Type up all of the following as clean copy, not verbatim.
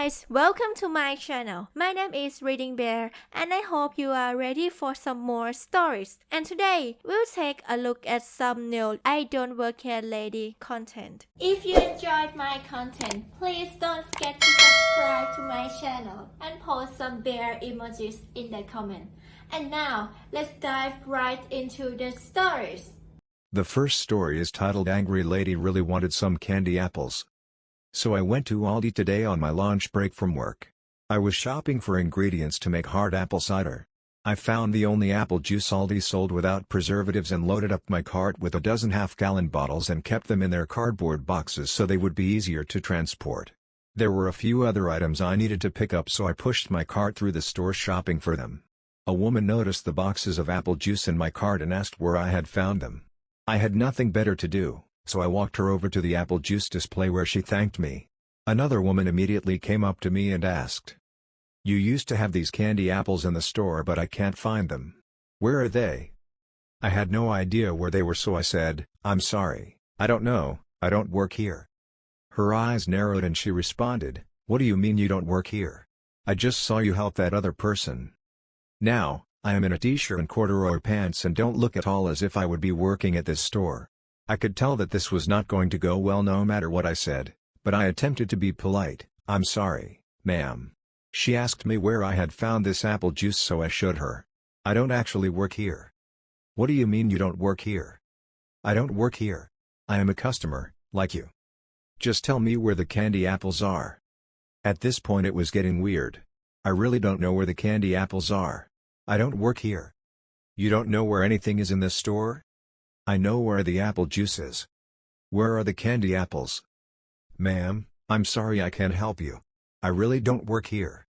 guys, welcome to my channel. My name is ReadingBear and I hope you are ready for some more stories. And today, we'll take a look at some new I Don't Work Here Lady content. If you enjoyed my content, please don't forget to subscribe to my channel and post some bear emojis in the comment. And now, let's dive right into the stories. The first story is titled Angry Lady Really Wanted Some Candy Apples. So I went to Aldi today on my lunch break from work. I was shopping for ingredients to make hard apple cider. I found the only apple juice Aldi sold without preservatives and loaded up my cart with a dozen half-gallon bottles and kept them in their cardboard boxes so they would be easier to transport. There were a few other items I needed to pick up, so I pushed my cart through the store shopping for them. A woman noticed the boxes of apple juice in my cart and asked where I had found them. I had nothing better to do, so I walked her over to the apple juice display where she thanked me. Another woman immediately came up to me and asked, "You used to have these candy apples in the store, but I can't find them. Where are they?" I had no idea where they were, so I said, "I'm sorry, I don't know, I don't work here." Her eyes narrowed and she responded, "What do you mean you don't work here? I just saw you help that other person." Now, I am in a t-shirt and corduroy pants and don't look at all as if I would be working at this store. I could tell that this was not going to go well no matter what I said, but I attempted to be polite. "I'm sorry, ma'am." She asked me where I had found this apple juice, so I showed her. "I don't actually work here." "What do you mean you don't work here?" "I don't work here. I am a customer, like you. Just tell me where the candy apples are." At this point it was getting weird. "I really don't know where the candy apples are. I don't work here." "You don't know where anything is in this store?" "I know where the apple juice is." "Where are the candy apples?" "Ma'am, I'm sorry I can't help you. I really don't work here."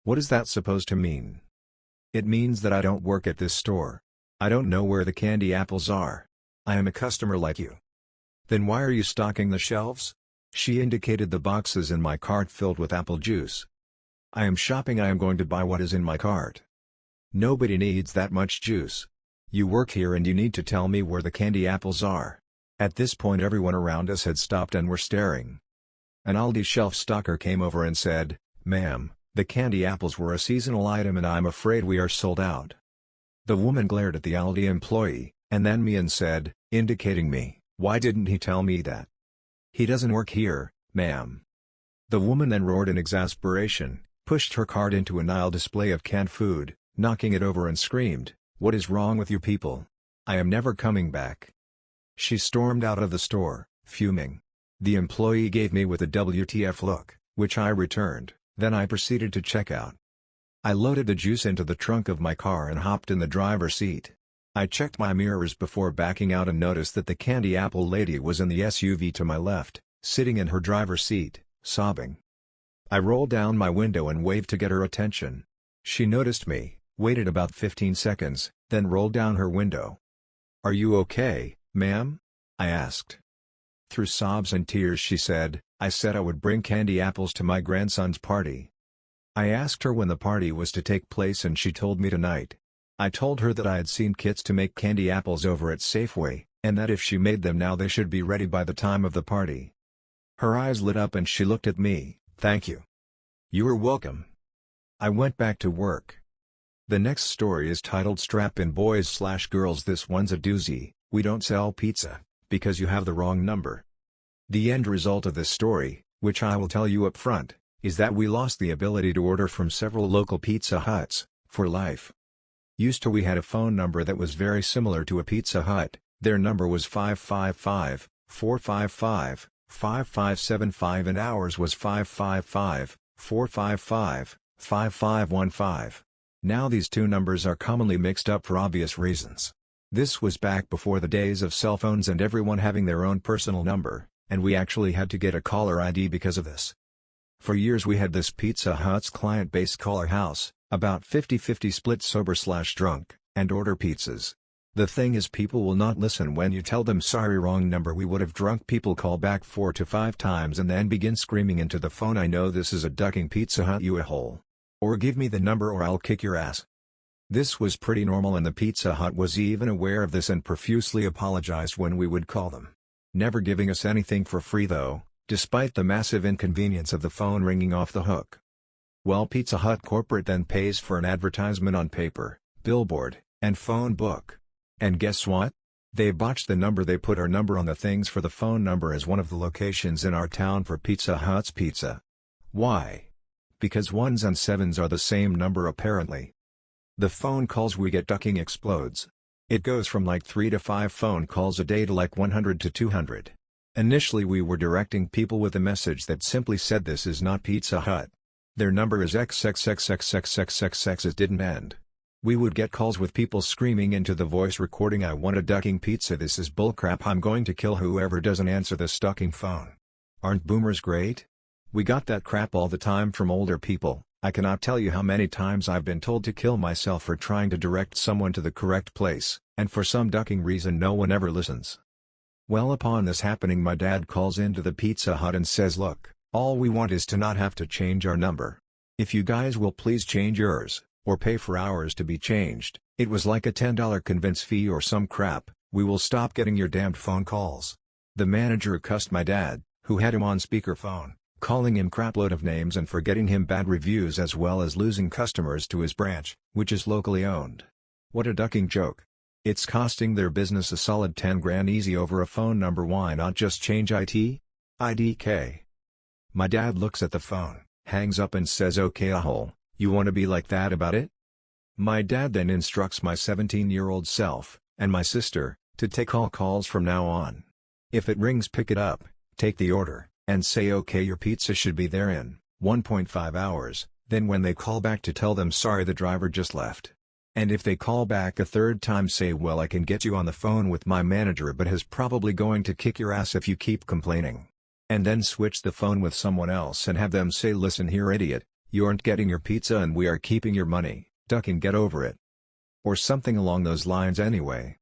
"What is that supposed to mean?" "It means that I don't work at this store. I don't know where the candy apples are. I am a customer like you." "Then why are you stocking the shelves?" She indicated the boxes in my cart filled with apple juice. "I am shopping. I am going to buy what is in my cart. Nobody needs that much juice. You work here and you need to tell me where the candy apples are." At this point everyone around us had stopped and were staring. An Aldi shelf stocker came over and said, "Ma'am, the candy apples were a seasonal item and I'm afraid we are sold out." The woman glared at the Aldi employee, and then me and said, indicating me, "Why didn't he tell me that? He doesn't work here, ma'am." The woman then roared in exasperation, pushed her cart into an aisle display of canned food, knocking it over, and screamed, "What is wrong with you people? I am never coming back." She stormed out of the store, fuming. The employee gave me with a WTF look, which I returned, then I proceeded to check out. I loaded the juice into the trunk of my car and hopped in the driver's seat. I checked my mirrors before backing out and noticed that the candy apple lady was in the SUV to my left, sitting in her driver's seat, sobbing. I rolled down my window and waved to get her attention. She noticed me, waited about 15 seconds, then rolled down her window. "Are you okay, ma'am?" I asked. Through sobs and tears she said, "I said I would bring candy apples to my grandson's party." I asked her when the party was to take place and she told me tonight. I told her that I had seen kits to make candy apples over at Safeway, and that if she made them now they should be ready by the time of the party. Her eyes lit up and she looked at me. "Thank you." "You are welcome." I went back to work. The next story is titled Strap-in Boys/Girls. This one's a doozy. We don't sell pizza, because you have the wrong number. The end result of this story, which I will tell you up front, is that we lost the ability to order from several local Pizza Huts, for life. Used to we had a phone number that was very similar to a Pizza Hut. Their number was 555-455-5575 and ours was 555-455-5515. Now these two numbers are commonly mixed up for obvious reasons. This was back before the days of cell phones and everyone having their own personal number, and we actually had to get a caller ID because of this. For years we had this Pizza Hut's client-based caller house, about 50-50 split sober/drunk, and order pizzas. The thing is, people will not listen when you tell them sorry, wrong number. We would have drunk people call back 4 to 5 times and then begin screaming into the phone, "I know this is a ducking Pizza Hut, you a-hole. Or give me the number or I'll kick your ass." This was pretty normal and the Pizza Hut was even aware of this and profusely apologized when we would call them. Never giving us anything for free though, despite the massive inconvenience of the phone ringing off the hook. Well, Pizza Hut corporate then pays for an advertisement on paper, billboard, and phone book. And guess what? They botched the number. They put our number on the things for the phone number as one of the locations in our town for Pizza Hut's pizza. Why? Because 1s and 7s are the same number apparently. The phone calls we get ducking explodes. It goes from like 3 to 5 phone calls a day to like 100 to 200. Initially we were directing people with a message that simply said this is not Pizza Hut. Their number is XXXXXXXX. It didn't end. We would get calls with people screaming into the voice recording, "I want a ducking pizza, this is bullcrap, I'm going to kill whoever doesn't answer this ducking phone." Aren't boomers great? We got that crap all the time from older people. I cannot tell you how many times I've been told to kill myself for trying to direct someone to the correct place, and for some ducking reason no one ever listens. Well, upon this happening my dad calls into the Pizza Hut and says, "Look, all we want is to not have to change our number. If you guys will please change yours, or pay for ours to be changed, it was like a $10 convince fee or some crap, we will stop getting your damned phone calls." The manager cussed my dad, who had him on speakerphone, calling him crapload of names and for getting him bad reviews as well as losing customers to his branch, which is locally owned. What a ducking joke. It's costing their business a solid 10 grand easy over a phone number. Why not just change it? IDK. My dad looks at the phone, hangs up and says, "Okay, a-hole, you want to be like that about it?" My dad then instructs my 17-year-old self, and my sister, to take all calls from now on. If it rings, pick it up, take the order, and say, "Okay, your pizza should be there in 1.5 hours, then when they call back to tell them, "Sorry, the driver just left." And if they call back a third time, say, "Well, I can get you on the phone with my manager, but he's probably going to kick your ass if you keep complaining." And then switch the phone with someone else and have them say, "Listen here, idiot, you aren't getting your pizza and we are keeping your money, ducking, get over it." Or something along those lines anyway.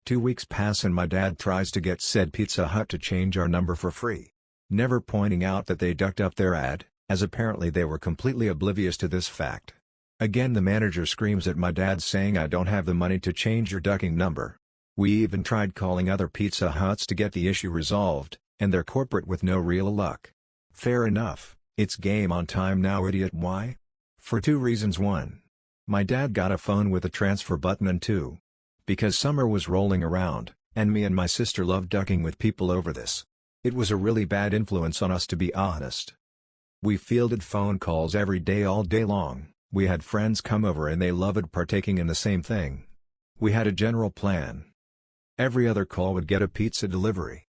2 weeks pass and my dad tries to get said Pizza Hut to change our number for free, never pointing out that they ducked up their ad, as apparently they were completely oblivious to this fact. Again the manager screams at my dad saying, "I don't have the money to change your ducking number." We even tried calling other Pizza Huts to get the issue resolved, and they're corporate with no real luck. Fair enough, it's game on time now, idiot. Why? For 2 reasons. 1. My dad got a phone with a transfer button, and 2. Because summer was rolling around, and me and my sister loved ducking with people over this. It was a really bad influence on us, to be honest. We fielded phone calls every day all day long. We had friends come over and they loved partaking in the same thing. We had a general plan. Every other call would get a pizza delivery.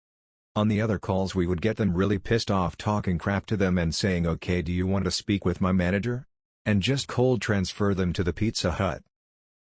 On the other calls we would get them really pissed off talking crap to them and saying, "Okay, do you want to speak with my manager?" And just cold transfer them to the Pizza Hut.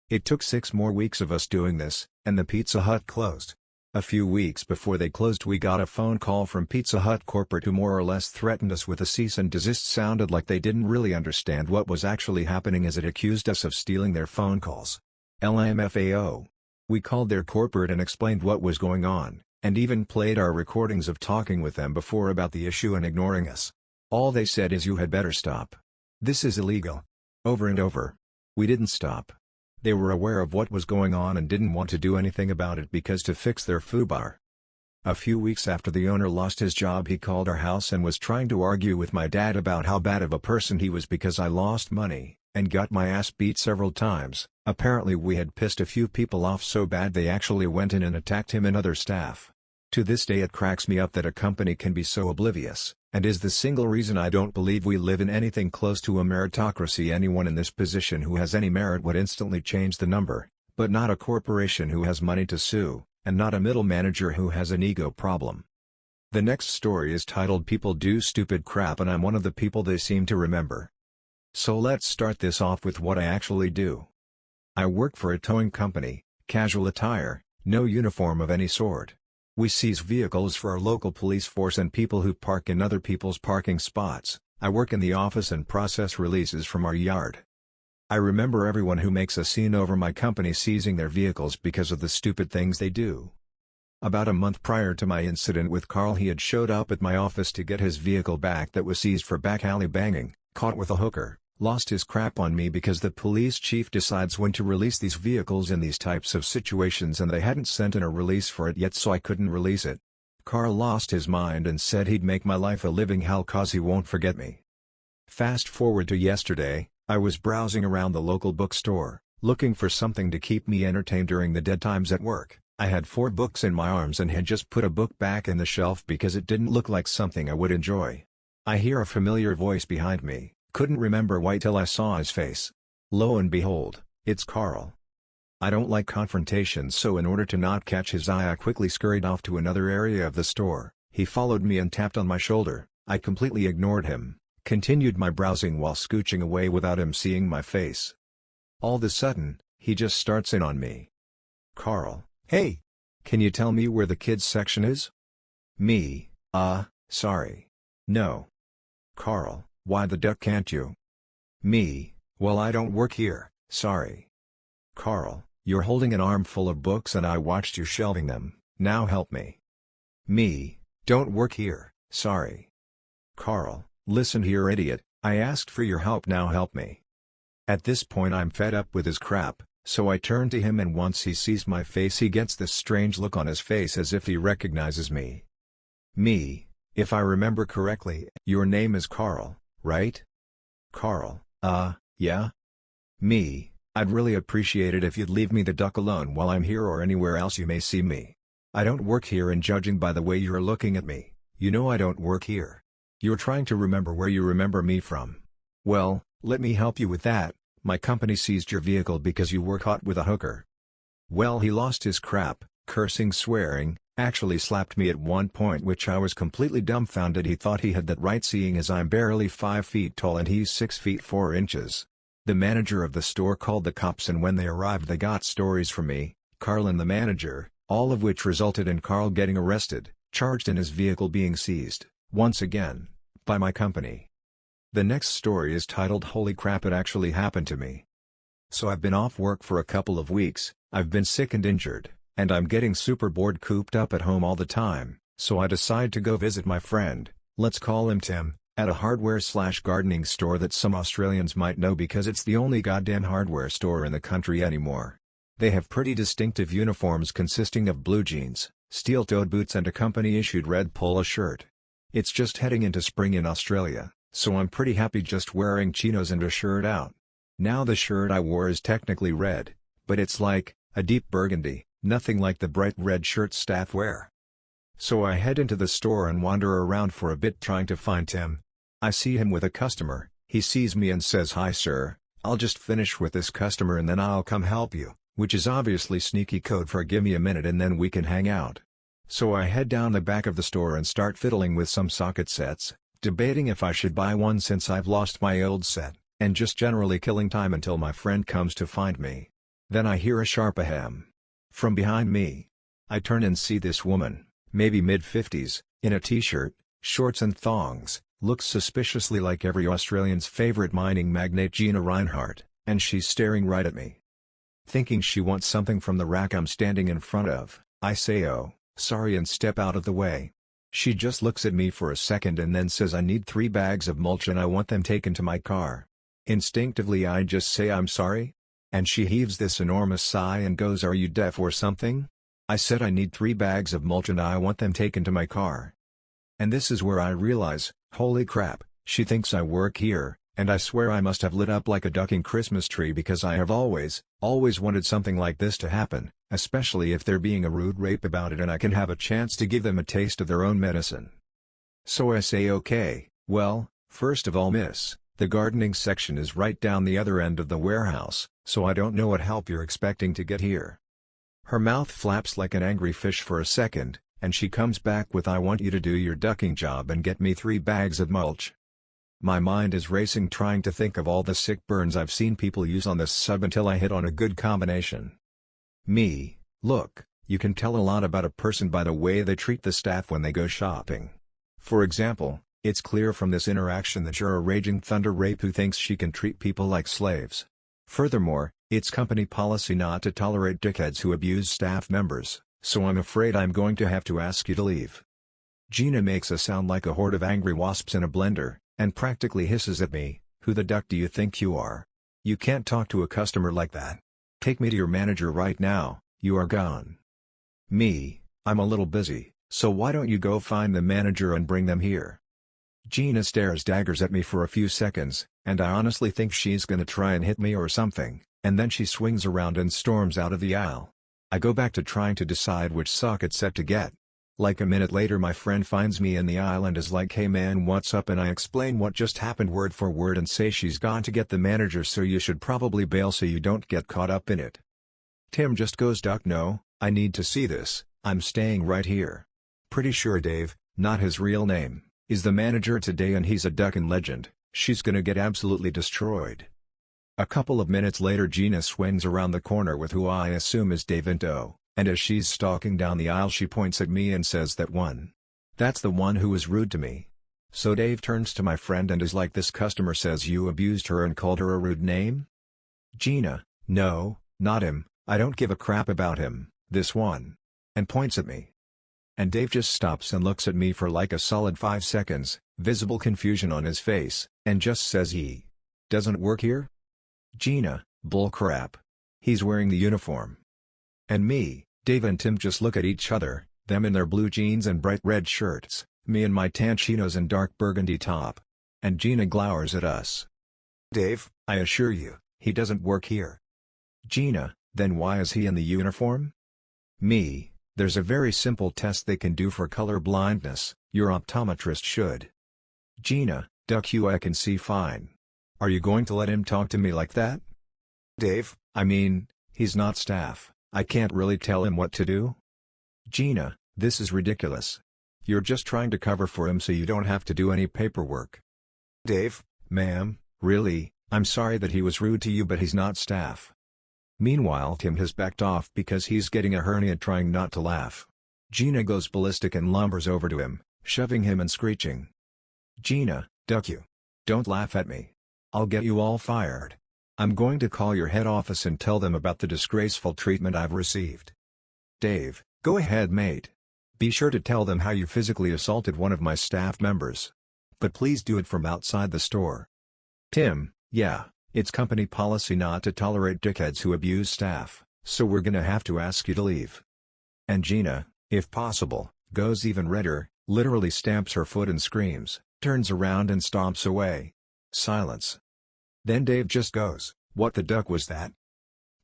It took 6 more weeks of us doing this, and the Pizza Hut closed. A few weeks before they closed we got a phone call from Pizza Hut corporate who more or less threatened us with a cease and desist. Sounded like they didn't really understand what was actually happening, as it accused us of stealing their phone calls. LMFAO. We called their corporate and explained what was going on, and even played our recordings of talking with them before about the issue and ignoring us. All they said is, "You had better stop. This is illegal." Over and over. We didn't stop. They were aware of what was going on and didn't want to do anything about it because to fix their foobar. A few weeks after the owner lost his job he called our house and was trying to argue with my dad about how bad of a person he was because I lost money, and got my ass beat several times. Apparently we had pissed a few people off so bad they actually went in and attacked him and other staff. To this day it cracks me up that a company can be so oblivious, and is the single reason I don't believe we live in anything close to a meritocracy. Anyone in this position who has any merit would instantly change the number, but not a corporation who has money to sue, and not a middle manager who has an ego problem. The next story is titled "People Do Stupid Crap," and I'm one of the people they seem to remember. So let's start this off with what I actually do. I work for a towing company, casual attire, no uniform of any sort. We seize vehicles for our local police force and people who park in other people's parking spots. I work in the office and process releases from our yard. I remember everyone who makes a scene over my company seizing their vehicles because of the stupid things they do. About a month prior to my incident with Carl, he had showed up at my office to get his vehicle back that was seized for back alley banging, caught with a hooker, lost his crap on me because the police chief decides when to release these vehicles in these types of situations and they hadn't sent in a release for it yet, so I couldn't release it. Carl lost his mind and said he'd make my life a living hell cause he won't forget me. Fast forward to yesterday, I was browsing around the local bookstore, looking for something to keep me entertained during the dead times at work. I had 4 books in my arms and had just put a book back in the shelf because it didn't look like something I would enjoy. I hear a familiar voice behind me, couldn't remember why till I saw his face. Lo and behold, it's Carl. I don't like confrontations, so in order to not catch his eye I quickly scurried off to another area of the store. He followed me and tapped on my shoulder. I completely ignored him, continued my browsing while scooching away without him seeing my face. All of a sudden, he just starts in on me. Carl, hey! Can you tell me where the kids section is? Me, sorry. No. Carl, why the duck can't you? Me, well I don't work here, sorry. Carl, you're holding an armful of books and I watched you shelving them, now help me. Me, don't work here, sorry. Carl, listen here idiot, I asked for your help, now help me. At this point I'm fed up with his crap, so I turn to him and once he sees my face he gets this strange look on his face as if he recognizes me. Me, if I remember correctly, your name is Carl, right? Carl, yeah? Me, I'd really appreciate it if you'd leave me the duck alone while I'm here or anywhere else you may see me. I don't work here and judging by the way you're looking at me, you know I don't work here. You're trying to remember where you remember me from. Well, let me help you with that, my company seized your vehicle because you were caught with a hooker. Well, he lost his crap, cursing, swearing, actually slapped me at one point, which I was completely dumbfounded. He thought he had that right seeing as I'm barely 5 feet tall and he's 6 feet 4 inches. The manager of the store called the cops and when they arrived they got stories from me, Carl and the manager, all of which resulted in Carl getting arrested, charged and his vehicle being seized, once again, by my company. The next story is titled Holy Crap, It Actually Happened to Me. So I've been off work for a couple of weeks, I've been sick and injured, and I'm getting super bored cooped up at home all the time, so I decide to go visit my friend, let's call him Tim, at a hardware/gardening store that some Australians might know because it's the only goddamn hardware store in the country anymore. They have pretty distinctive uniforms consisting of blue jeans, steel-toed boots and a company-issued red polo shirt. It's just heading into spring in Australia, so I'm pretty happy just wearing chinos and a shirt out. Now the shirt I wore is technically red, but it's like a deep burgundy, nothing like the bright red shirt staff wear. So I head into the store and wander around for a bit trying to find Tim. I see him with a customer, he sees me and says, "Hi sir, I'll just finish with this customer and then I'll come help you," which is obviously sneaky code for "give me a minute and then we can hang out." So I head down the back of the store and start fiddling with some socket sets, debating if I should buy one since I've lost my old set, and just generally killing time until my friend comes to find me. Then I hear a sharp ahem from behind me. I turn and see this woman, maybe mid-50s, in a t-shirt, shorts and thongs, looks suspiciously like every Australian's favorite mining magnate Gina Reinhardt, and she's staring right at me. Thinking she wants something from the rack I'm standing in front of, I say, "Oh, sorry," and step out of the way. She just looks at me for a second and then says, "I need 3 bags of mulch and I want them taken to my car." Instinctively I just say, "I'm sorry?" And she heaves this enormous sigh and goes, "Are you deaf or something?" I said, "I need 3 bags of mulch and I want them taken to my car." And this is where I realize, holy crap, she thinks I work here, and I swear I must have lit up like a ducking Christmas tree because I have always wanted something like this to happen, especially if they're being a rude rape about it and I can have a chance to give them a taste of their own medicine. So I say, "Okay, well, first of all miss, the gardening section is right down the other end of the warehouse, so I don't know what help you're expecting to get here." Her mouth flaps like an angry fish for a second, and she comes back with, "I want you to do your ducking job and get me 3 bags of mulch." My mind is racing trying to think of all the sick burns I've seen people use on this sub until I hit on a good combination. Me, look, you can tell a lot about a person by the way they treat the staff when they go shopping. For example, it's clear from this interaction that you're a raging thunder rape who thinks she can treat people like slaves. Furthermore, it's company policy not to tolerate dickheads who abuse staff members, so I'm afraid I'm going to have to ask you to leave. Gina makes us sound like a horde of angry wasps in a blender, and practically hisses at me, "Who the duck do you think you are? You can't talk to a customer like that. Take me to your manager right now, you are gone." Me, I'm a little busy, So why don't you go find the manager and bring them here? Gina stares daggers at me for a few seconds, and I honestly think she's gonna try and hit me or something, and then she swings around and storms out of the aisle. I go back to trying to decide which socket set to get. Like a minute later my friend finds me in the aisle and is like, "Hey man, what's up?" and I explain what just happened word for word and say she's gone to get the manager, so you should probably bail so you don't get caught up in it. Tim just goes, "Duck, no, I need to see this, I'm staying right here." Pretty sure Dave, not his real name, is the manager today and he's a duck in legend. She's gonna get absolutely destroyed. A couple of minutes later Gina swings around the corner with who I assume is Eventho, and as she's stalking down the aisle she points at me and says that one. That's the one who was rude to me. So Dave turns to my friend and is like, "This customer says you abused her and called her a rude name?" Gina, "No, not him, I don't give a crap about him, this one." And points at me. And Dave just stops and looks at me for like a solid 5 seconds, visible confusion on his face, and just says he doesn't work here? Gina, "Bullcrap. He's wearing the uniform." And me, Dave and Tim just look at each other, them in their blue jeans and bright red shirts, me in my tan chinos and dark burgundy top. And Gina glowers at us. "Dave, I assure you, he doesn't work here." Gina, "Then why is he in the uniform?" Me, "There's a very simple test they can do for color blindness, your optometrist should." Gina, "Duck you, I can see fine. Are you going to let him talk to me like that?" Dave, "I mean, he's not staff, I can't really tell him what to do." Gina, "This is ridiculous. You're just trying to cover for him so you don't have to do any paperwork." Dave, "Ma'am, really, I'm sorry that he was rude to you but he's not staff." Meanwhile Tim has backed off because he's getting a hernia trying not to laugh. Gina goes ballistic and lumbers over to him, shoving him and screeching. Gina, "Duck you. Don't laugh at me. I'll get you all fired. I'm going to call your head office and tell them about the disgraceful treatment I've received." Dave, "Go ahead mate. Be sure to tell them how you physically assaulted one of my staff members. But please do it from outside the store." Tim, "Yeah, it's company policy not to tolerate dickheads who abuse staff, so we're gonna have to ask you to leave." And Gina, if possible, goes even redder, literally stamps her foot and screams, turns around and stomps away. Silence. Then Dave just goes, "What the duck was that?"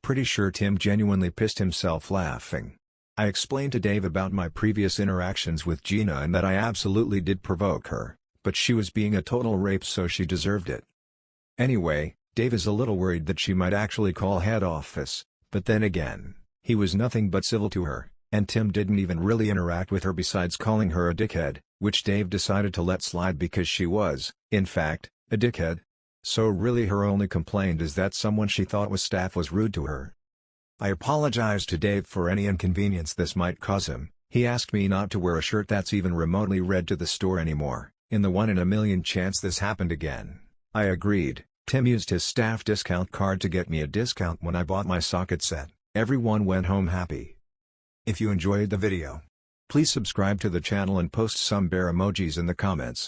Pretty sure Tim genuinely pissed himself laughing. I explained to Dave about my previous interactions with Gina and that I absolutely did provoke her, but she was being a total rape so she deserved it. Anyway, Dave is a little worried that she might actually call head office, but then again, he was nothing but civil to her, and Tim didn't even really interact with her besides calling her a dickhead, which Dave decided to let slide because she was, in fact, a dickhead. So really her only complaint is that someone she thought was staff was rude to her. I apologize to Dave for any inconvenience this might cause him. He asked me not to wear a shirt that's even remotely red to the store anymore, in the 1 in a million chance this happened again. I agreed. Tim used his staff discount card to get me a discount when I bought my socket set. Everyone went home happy. If you enjoyed the video, please subscribe to the channel and post some bear emojis in the comments.